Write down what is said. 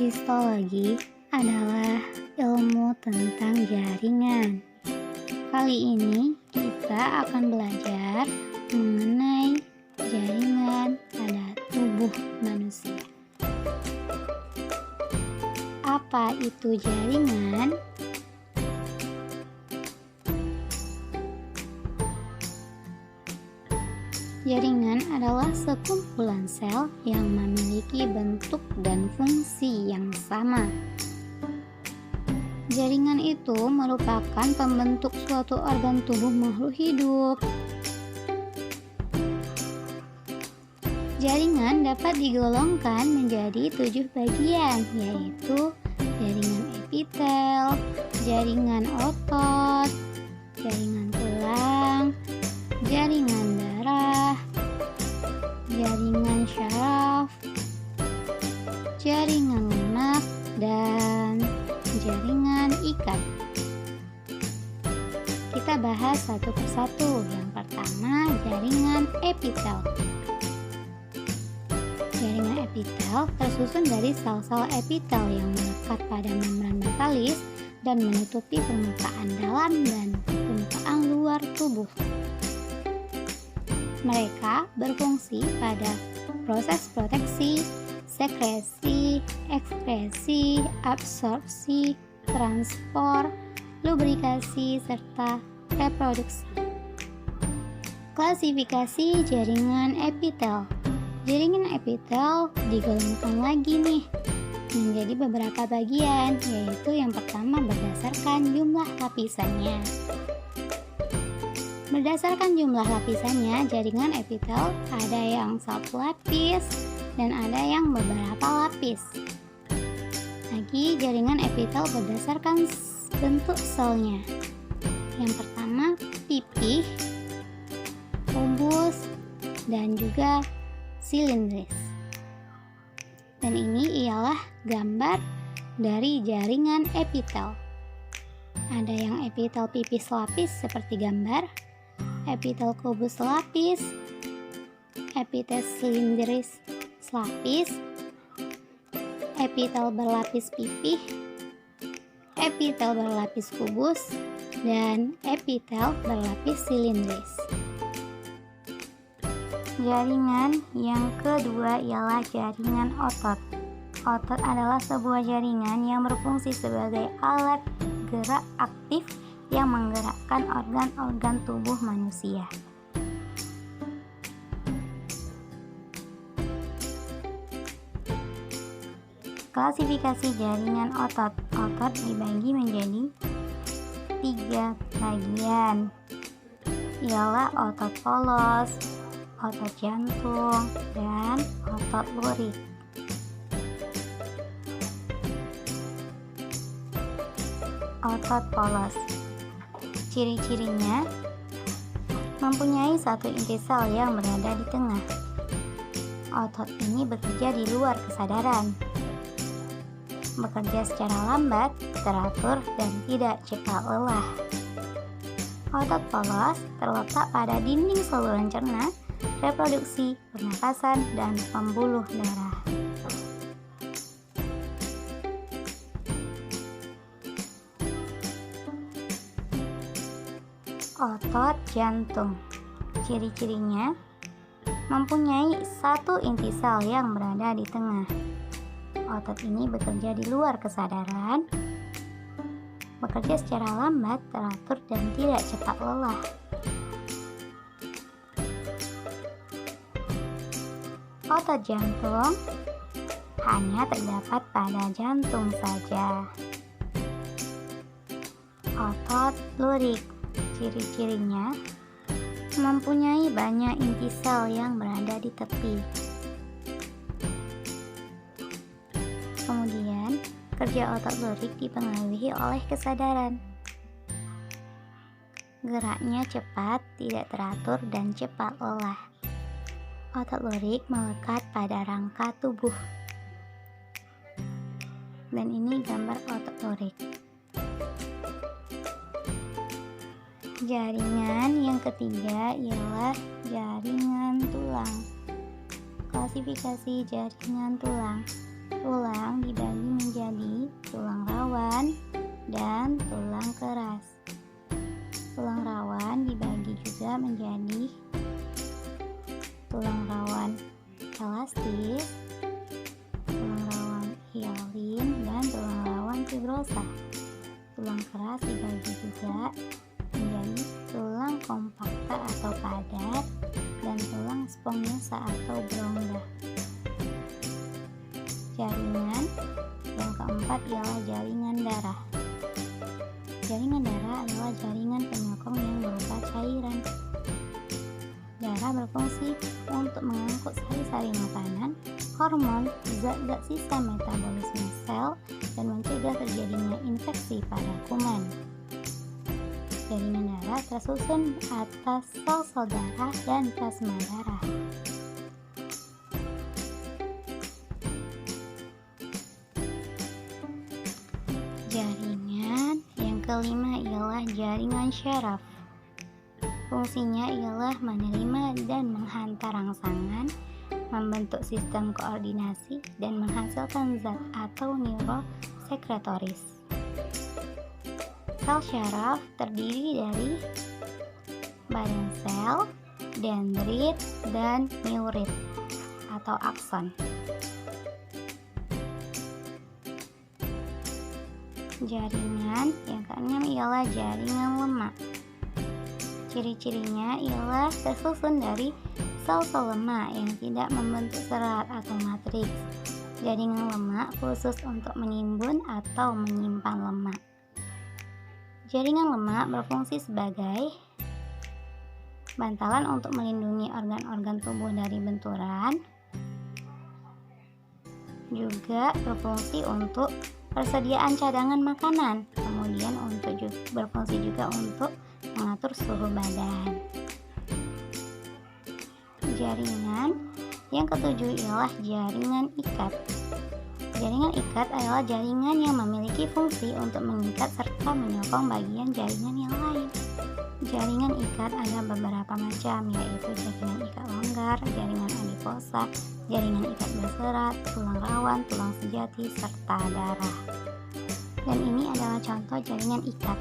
Histologi adalah ilmu tentang jaringan. Kali ini kita akan belajar mengenai jaringan pada tubuh manusia. Apa itu jaringan? Jaringan adalah sekumpulan sel yang memiliki bentuk dan fungsi yang sama. Jaringan itu merupakan pembentuk suatu organ tubuh makhluk hidup. Jaringan dapat digolongkan menjadi 7 bagian, yaitu jaringan epitel, jaringan otot, jaringan tulang, jaringan darah, jaringan syaraf, jaringan lunak, dan jaringan ikat. Kita bahas satu persatu. Yang pertama, jaringan epitel. Jaringan epitel tersusun dari sel-sel epitel yang melekat pada membran basalis dan menutupi permukaan dalam dan permukaan luar tubuh. Mereka berfungsi pada proses proteksi, sekresi, ekskresi, absorpsi, transport, lubrikasi, serta reproduksi. Klasifikasi jaringan epitel. Jaringan epitel digolongkan lagi nih menjadi beberapa bagian, yaitu yang pertama berdasarkan jumlah lapisannya. Berdasarkan jumlah lapisannya, jaringan epitel ada yang satu lapis dan ada yang beberapa lapis. Lagi, jaringan epitel berdasarkan bentuk selnya. Yang pertama, pipih, kubus, dan juga silindris. Dan ini ialah gambar dari jaringan epitel. Ada yang epitel pipih selapis seperti gambar, epitel kubus selapis, epitel silindris selapis, epitel berlapis pipih, epitel berlapis kubus, dan epitel berlapis silindris. Jaringan yang kedua ialah jaringan otot. Otot adalah sebuah jaringan yang berfungsi sebagai alat gerak aktif yang menggerakkan organ-organ tubuh manusia. Klasifikasi jaringan otot. Otot dibagi menjadi 3 bagian, ialah otot polos, otot jantung, dan otot lurik. Otot polos. Ciri-cirinya mempunyai satu inti sel yang berada di tengah. Otot ini bekerja di luar kesadaran, bekerja secara lambat, teratur, dan tidak cepat lelah. Otot polos terletak pada dinding saluran cerna, reproduksi, pernapasan, dan pembuluh darah. Otot jantung. Ciri-cirinya mempunyai satu inti sel yang berada di tengah. Otot ini bekerja di luar kesadaran, bekerja secara lambat, teratur, dan tidak cepat lelah. Otot jantung hanya terdapat pada jantung saja. Otot lurik. Ciri-cirinya mempunyai banyak inti sel yang berada di tepi. Kemudian, kerja otot lurik dipengaruhi oleh kesadaran. Geraknya cepat, tidak teratur, dan cepat lelah. Otot lurik melekat pada rangka tubuh. Dan ini gambar otot lurik. Jaringan yang ketiga ialah jaringan tulang. Klasifikasi jaringan tulang. Tulang dibagi menjadi tulang rawan dan tulang keras. Tulang rawan dibagi juga menjadi tulang rawan elastis, tulang rawan hyalin, dan tulang rawan fibrosa. Tulang keras dibagi juga menjadi tulang kompakta atau padat dan tulang sponyosa atau berongga. Jaringan yang keempat ialah jaringan darah. Jaringan darah adalah jaringan penyokong yang berupa cairan. Darah berfungsi untuk mengangkut sari-sari makanan, hormon, zat-zat sisa metabolisme sel, dan mencegah terjadinya infeksi pada kuman. Jaringan darah tersusun atas sel-sel darah dan plasma darah. Jaringan yang kelima ialah jaringan syaraf. Fungsinya ialah menerima dan menghantar rangsangan, membentuk sistem koordinasi, dan menghasilkan zat atau neurosekretoris. Sel syaraf terdiri dari badan sel, dendrit, dan neurit atau akson. Jaringan yang keenam ialah jaringan lemak. Ciri-cirinya ialah tersusun dari sel-sel lemak yang tidak membentuk serat atau matriks. Jaringan lemak khusus untuk menimbun atau menyimpan lemak. Jaringan lemak berfungsi sebagai bantalan untuk melindungi organ-organ tubuh dari benturan. Juga berfungsi untuk persediaan cadangan makanan. Kemudian berfungsi juga untuk mengatur suhu badan. Jaringan yang ketujuh ialah jaringan ikat. Jaringan ikat adalah jaringan yang memiliki fungsi untuk mengikat serta menyokong bagian jaringan yang lain. Jaringan ikat ada beberapa macam, yaitu jaringan ikat longgar, jaringan adiposa, jaringan ikat berserat, tulang rawan, tulang sejati, serta darah. Dan ini adalah contoh jaringan ikat.